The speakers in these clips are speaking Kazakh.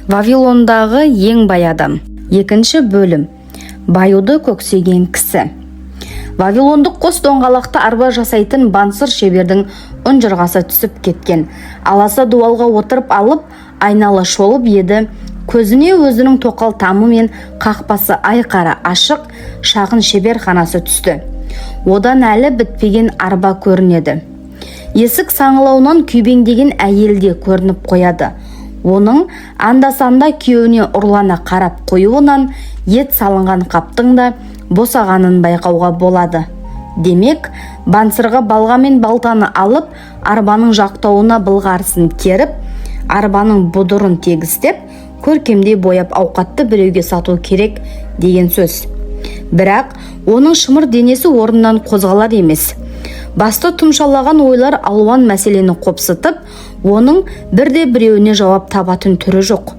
Вавилондағы ең бай адам. Екінші бөлім. Баюды көксеген кісі. Вавилондық қос доңғалақты арба жасайтын бансыр шебердің ұнжырғасы түсіп кеткен. Аласа дуалға отырып алып, айнала шолып еді. Көзіне өзінің тоқал тамы мен қақпасы айқара ашық шағын шеберханасы түсті. Одан әлі бітпеген арба көрінеді. Есік саңылауынан күйбеңдеген әйел де көрініп қояды. Оның анда-санда күйеуіне ұрлана қарап қоюынан ет салынған қаптың да босағанын байқауға болады. Демек, бансырға балға мен балтаны алып, арбаның жақтауына былғарысын керіп, арбаның бұдырын тегістеп, көркемдей бояп ауқатты біреуге сату керек деген сөз. Бірақ оның шымыр денесі орнынан қозғалар емес. Басты тұмшалаған ойлар алуан мәселені қопсытып, оның бірде біреуіне жауап табатын түрі жоқ.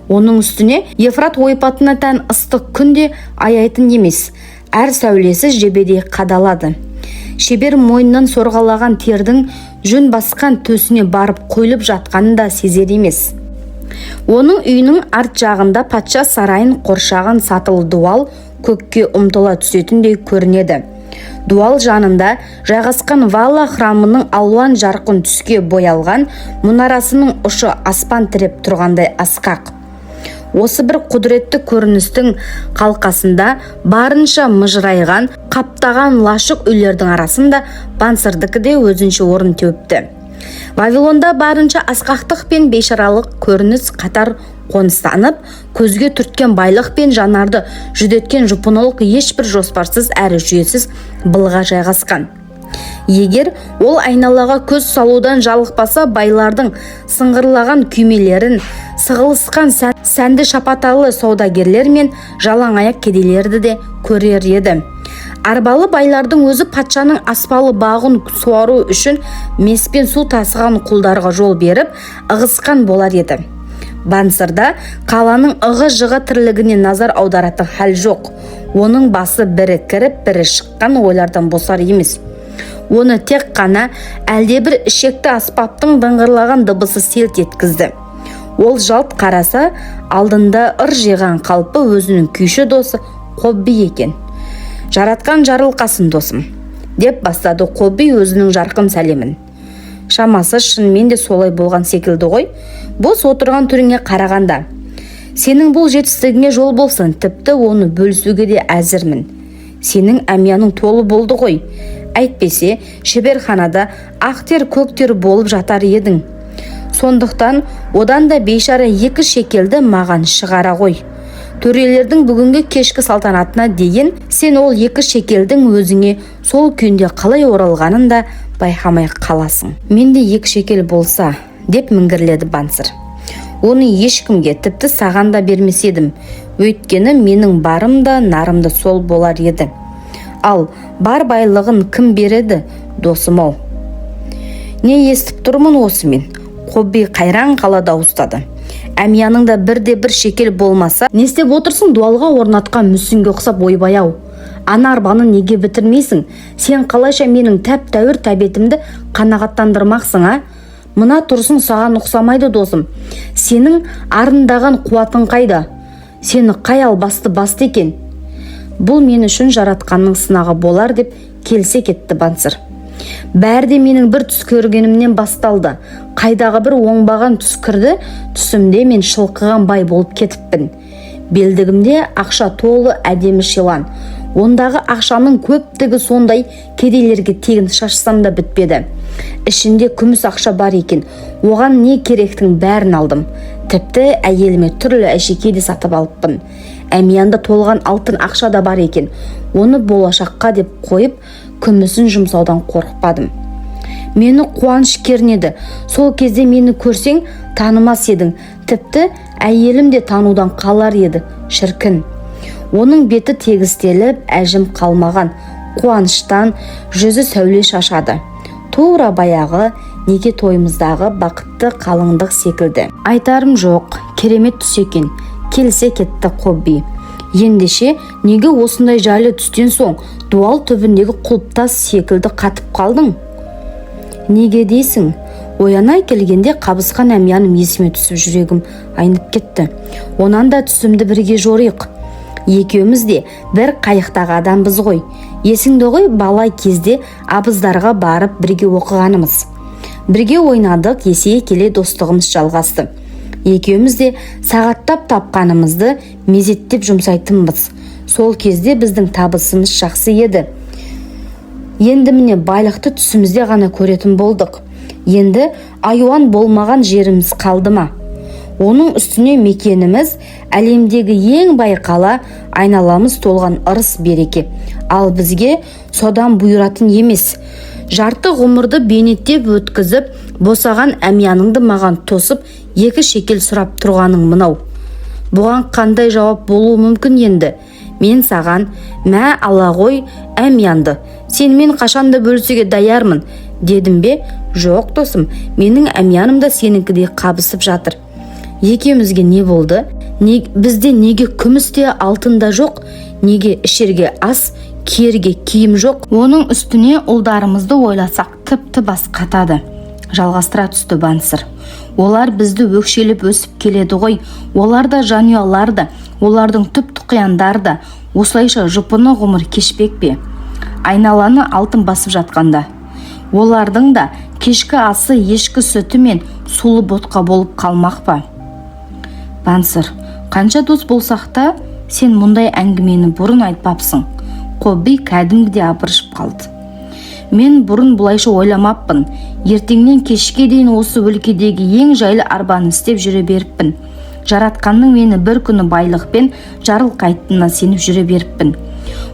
Оның үстіне Ефрат ойпатына тән ыстық күнде аяйтын емес, әр сәулесі жебедей қадалады. Шебер мойнынан сорғалаған тердің жүн басқан төсіне барып қойылып жатқанын да сезер емес. Оның үйінің арт жағында патша сарайын қоршаған сатылы дуал көкке ұмтыла түсетіндей көрінеді. Дуал жанында жайғасқан Валла храмының алуан жарқын түске боялған мұнарасының ұшы аспан тіреп тұрғандай асқақ. Осы бір құдіретті көріністің қалқасында барынша мыжырайған, қаптаған лашық үйлердің арасында бансырдікі де өзінше орын теуіпті. Вавилонда барынша асқақтық пен бейшаралық көрініс қатар қоныстанып, көзге түрткен байлық пен жанарды жүдеткен жұпынылық ешбір жоспарсыз әрі жүйесіз былға жайғасқан. Егер ол айналаға көз салудан жалықпаса, байлардың сыңғырлаған күймелерін, сығылысқан сәнді шапаталы саудагерлер мен жалаң аяқ кедейлерді де көрер еді. Арбалы байлардың өзі патшаның аспалы бағын суару үшін меспен су тасыған құлдарға жол беріп, ығысқан болар еді. Бансырда қаланың ығы-жығы тірлігіне назар аударатын хәл жоқ. Оның басы бірі кіріп, бірі шыққан ойлардан босар емес. Оны тек қана әлдебір ішекті аспаптың дыңғырлаған дыбысы селт еткізді. Ол жалт қараса, алдында ыр жиған қалпы өзінің күйші досы Қобби екен. «Жаратқан жарылқасын досым», деп бастады Қобби өзінің жарқын сәлемін. Шамасы шынымен де солай болған секілді ғой. Бос отырған түріңе қарағанда. Сенің бұл жетістігіңе жол болсын, тіпті оны бөлісуге де әзірмін. Сенің әмияның толы болды ғой. Әйтпесе, шеберханада ақтер көктер болып жатар едің. Сондықтан одан да бейшара 2 шекелді маған шығара ғой. Төрелердің бүгінгі кешкі салтанатына дейін сен ол 2 шекелдің өзіңе сол күйінде қалай оралғанын да байқамай қаласың. Менде 2 шекел болса, деп міңгірледі бансыр. Оны ешкімге, тіпті саған да бермес едім. Өйткені менің барым да нарым да сол болар еді. Ал бар байлығын кім береді, досым-ау? Не естіп тұрмын осы мен? Қобби қайран қала дауыстады. Әмияның да бірде бір шекел болмаса, не істеп отырсың дуалға орнатқан мүсінге ұқсап ойбай-ау? Ана арбаны неге бітірмейсің? Сен қалайша менің тәп-тәуір тәбетімді қанағаттандырмақсың, а? Мына тұрсын саған ұқсамайды досым. Сенің арындаған қуатың қайда? Сені қай албасты басты екен? Бұл мен үшін жаратқанның сынағы болар деп келсе кетті бансыр. Бәрі де менің бір түс көргенімнен басталды. Қайдағы бір оңбаған түс кірді, түсімде мен шылқыған бай болып кетіппін. Белдігімде ақша толы әдемі шилан. Ондағы ақшаның көптігі сондай, кедейлерге тегін шашсам да бітпеді. Ішінде күміс ақша бар екен. Оған не керектің бәрін алдым. Тіпті әйеліме түрлі әшекей де сатып алыппын. Әмиянда толған алтын ақша да бар екен. Оны болашаққа деп қойып, күмісін жұмсаудан қорықпадым. Мені қуаныш кернеді. Сол кезде мені көрсең танымас едің. Тіпті әйелім де танудан қалар еді. Шіркін. Оның беті тегістеліп, әжім қалмаған. Қуаныштан жүзі сәуле шашады. Тура баяғы неке тойымыздағы бақытты қалыңдық секілді. Айтарым жоқ, керемет түс екен. Келсе кетті Қобби. Ендеше неге осындай жайлы түстен соң дуал түбіндегі құлыптас секілді қатып қалдың? Неге дейсің? Ояна келгенде қабысқан әмияным есіме түсіп жүрегім айнып кетті. Онан да түсімді бірге жорық. Екеуміз де бір қайықтағы адамбыз ғой. Есіңді ғой, бала кезде абыздарға барып бірге оқығанымыз. Бірге ойнадық, есейе келе достығымыз жалғасты. Екеуміз де сағаттап тапқанымызды мезеттеп жұмсайтынбыз. Сол кезде біздің табысымыз жақсы еді. Енді міне байлықты түсімізде ғана көретін болдық. Енді айуан болмаған жеріміз қалды ма? Оның үстіне мекеніміз әлемдегі ең бай қала, айналамыз толған ырыс береке. Ал бізге содан бұйыратын емес. Жарты ғұмырды бейнеттеп өткізіп, босаған әмияныңды маған тосып, 2 шекел сұрап тұрғаның мынау. Бұған қандай жауап болуы мүмкін енді? Мен саған, мә ала ғой әмиянды, сенімен қашанда бөлісуге даярмын, дедім бе? Жоқ досым, менің әмияным да сеніңкідей қабысып жатыр. Екеумізге не болды? Бізде неге күміс те алтын да жоқ? Неге ішерге ас, киерге киім жоқ? Оның үстіне ұлдарымызды ойласақ тіпті бас қатады. Жалғастыра түсті Бансыр. Олар бізді өкшеліп өсіп келеді ғой. Олар да жанұялар да, олардың түп тұқияндар да осылайша жұпыны ғұмыр кешпек пе? Айналаны алтын басып жатқанда. Олардың да кешкі асы ешкі сүті мен сулы ботқа болып қалмақ па? Бансыр, қанша дос болсақ та, сен мұндай әңгімені бұрын айтпапсың. Қобби кәдімгідей абыржып қалды. Мен бұрын бұлайша ойламаппын. Ертеңнен кешке дейін осы өлкедегі ең жайлы арбаны істеп жүре беріппін. Жаратқанның мені бір күні байлықпен жарылқайтынына сеніп жүре беріппін.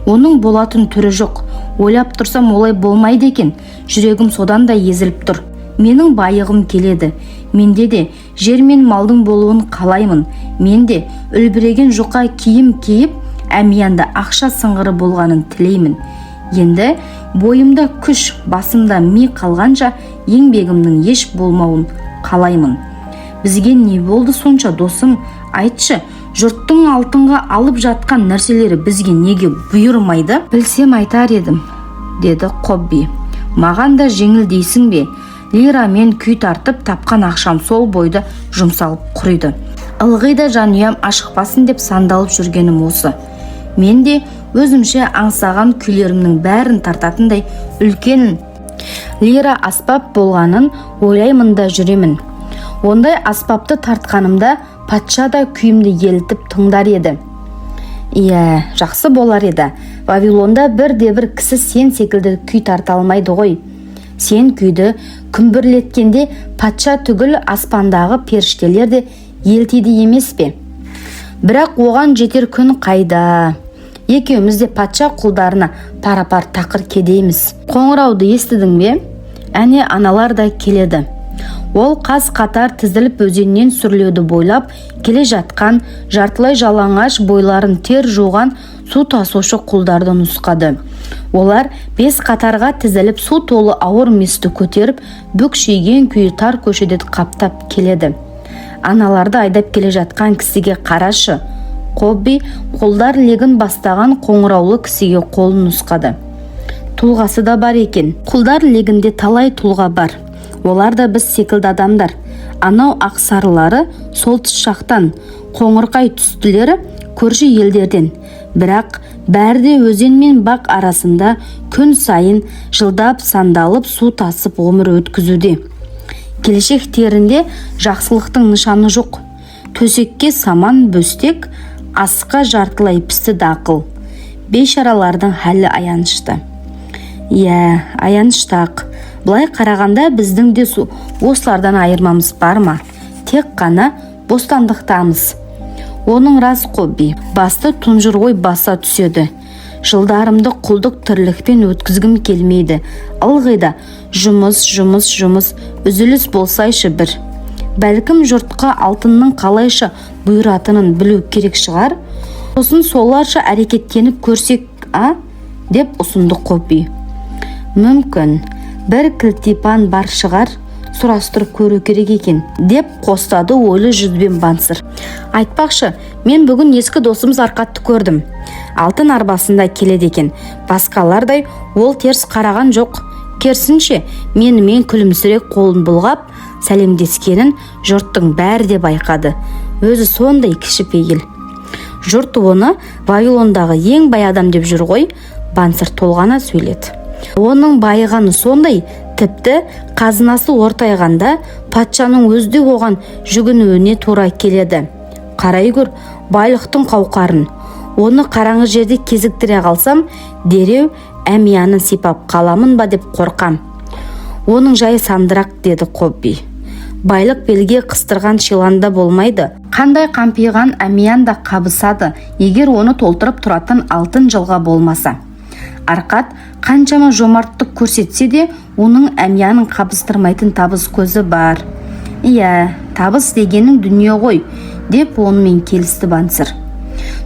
Оның болатын түрі жоқ. Ойлап тұрсам олай болмайды екен. Жүрегім содан да езіліп тұр. Менің байығым келеді. Менде де жер мен малдың болуын қалаймын. Менде үлбіреген жұқа киім киіп, әмиянда ақша сыңғыры болғанын тілеймін. Енді бойымда күш, басымда ми қалғанша еңбегімнің еш болмауын қалаймын. Бізге не болды сонша, досым? Айтшы, жұрттың алтынға алып жатқан нәрселері бізге неге бұйырмайды? Білсем айтар едім, деді Қобби. Маған да жеңіл дейсің бе? Лирамен күй тартып тапқан ақшам сол бойда жұмсалып құриды. Ылғи да жанұям ашықпасын деп сандалып жүргенім осы. Мен де өзімше аңсаған күйлерімнің бәрін тартатындай үлкен лира аспап болғанын ойлаймын да жүремін. Ондай аспапты тартқанымда патша да күйімді елітіп тыңдар еді. Иә, жақсы болар еді. Вавилонда бірде-бір кісі сен секілді күй тарта алмайды ғой. Сен күйді күмбірлеткенде патша түгіл аспандағы періштелер де елтиді емес пе? Бірақ оған жетер күн қайда? Екеуміз де патша құлдарына пара-пар тақыр кедейміз. Қоңырауды естідің бе? Әне аналар да келеді. Ол қаз қатар тізіліп өзеннен сүрлеуді бойлап келе жатқан жартылай жалаңаш бойларын тер жуған су тасушы құлдарды нұсқады. Олар 5 қатарға тізіліп су толы ауыр месті көтеріп бүкшейген күйі тар көшеде қаптап келеді. Аналарды айдап келе жатқан кісіге қарашы. Қобби қолдар легін бастаған қоңыраулы кісіге қолын нұсқады. Тұлғасы да бар екен. Құлдар легінде талай тұлға бар. Олар да біз секілді адамдар. Анау ақсарылары солтүстік жақтан, қоңырқай түстілері көрші елдерден. Бірақ бәрі де өзен мен бақ арасында күн сайын жылдап сандалып су тасып ғұмыр өткізуде. Келешектерінде жақсылықтың нышаны жоқ. Төсекке саман бөстек, асқа жартылай пісті дақыл. Бейшаралардың хәлі аянышты. Иә, аянышты-ақ. Бұлай қарағанда біздің де осылардан айырмамыз бар ма? Тек қана бостандықтамыз. Оның рас Қобби. Басты тұнжыр ой баса түседі. Жылдарымды құлдық тірлікпен өткізгім келмейді. Ылғи да жұмыс, үзіліс болсайшы бір. Бәлкім жұртқа алтынның қалайша бұйыратынын білу керек шығар. Сосын соларша әрекеттеніп көрсек, деп ұсынды Қобби. Мүмкін. Бір кілтипан бар шығар, сұрастырып көру керек екен, деп қостады ойлы жүзбен Бансыр. Айтпақшы, мен бүгін ескі досымыз Арқатты көрдім. Алтын арбасында келеді екен. Басқалардай ол теріс қараған жоқ. Керісінше, менімен күлімсірек қолын бұлғап, сәлемдескенін жұрттың бәрі де байқады. Өзі сондай кішіпейіл. Жұрт оны Вавилондағы ең бай адам деп жүр ғой. Бансыр толғана сөйледі. Оның байығаны сондай, тіпті қазынасы ортайғанда патшаның өзде оған жүгінуіне тура келеді. Қарай көр байлықтың қауқарын. Оны қараңғы жерде кезіктіре қалсам, дереу әмиянын сипап қаламын ба деп қорқам. Оның жайы сандырақ, деді Кобби. Байлық белге қыстырған шиланда болмайды. Қандай қампиған әмиян да қабысады, егер оны толтырып тұратын алтын жылға болмаса. Арқат қаншама жомарттық көрсетсе де, оның әмиянын қабыстырмайтын табыс көзі бар. Иә, табыс дегенің дүние ғой, деп онымен келісті Бансыр.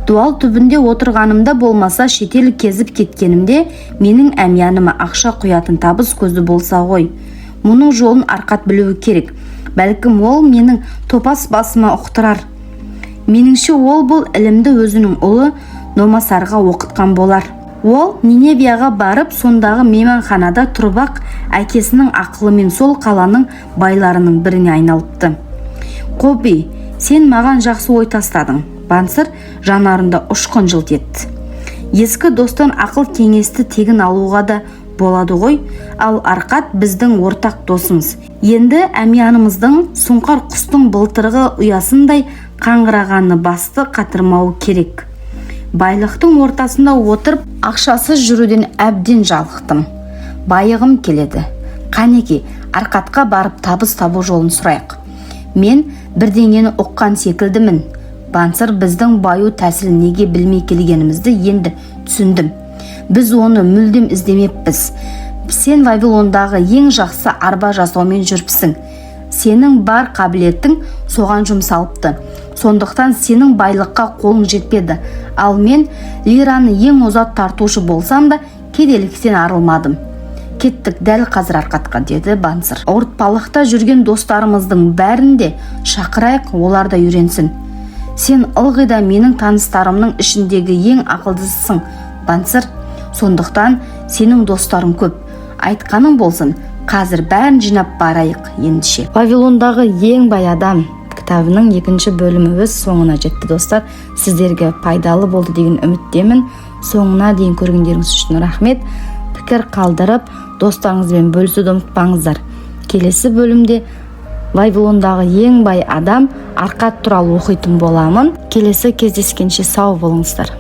Дуал түбінде отырғанымда болмаса, шетел кезіп кеткенімде, менің әмияныма ақша құятын табыс көзі болса ғой. Мұның жолын Арқат білуі керек. Бәлкім ол менің топас басыма ұқтырар. Меніңше ол бұл ілімді өзінің ұлы Номасарға оқытқан болар. Ол Ниневияға барып, сондағы мейманханада тұрбақ әкесінің ақылымен сол қаланың байларының біріне айналыпты. Кобби, сен маған жақсы ой тастадың. Бансыр жанарында ұшқын жылт етті. Ескі достан ақыл кеңесті тегін алуға да болады ғой, ал Арқат біздің ортақ досымыз. Енді әмиянымыздың сұңқар құстың былтырғы ұясындай қаңғырағаны басты қатырмауы керек. Байлықтың ортасында отырып, ақшасыз жүруден әбден жалықтым. Байығым келеді. Қанеке, Арқатқа барып табыс табу жолын сұрайық. Мен бірдеңені ұққан секілдімін. Бансыр біздің баю тәсілін неге білмей келгенімізді енді түсіндім. Біз оны мүлдем іздемеппіз. Сен Вавилондағы ең жақсы арба жасаумен жүріпсің. Сенің бар қабілетің соған жұмсалыпты. Сондықтан сенің байлыққа қолың жетпеді. Ал мен лираны ең озат тартушы болсам да, кедейліктен арылмадым. Кеттік дәл қазір Арқатқа, деді Бансыр. Ауыртпалықта жүрген достарымыздың бәрін де шақырайық, олар да үйренсін. Сен ылғи да менің таныстарымның ішіндегі ең ақылдысысың, Бансыр. Сондықтан сенің достарың көп. Айтқаның болсын, қазір бәрін жинап барайық ендіше. Вавилондағы ең бай адам кітабының 2-ші бөлімі өз соңына жетті, достар. Сіздерге пайдалы болды деген үміттемін. Соңына дейін көргендеріңіз үшін рахмет. Пікір қалдырып, достарыңызбен бөлісуді ұмытпаңыздар. Келесі бөлімде Вавилондағы ең бай адам Арқат туралы оқитын боламын. Келесі кездескенше сау болыңыздар.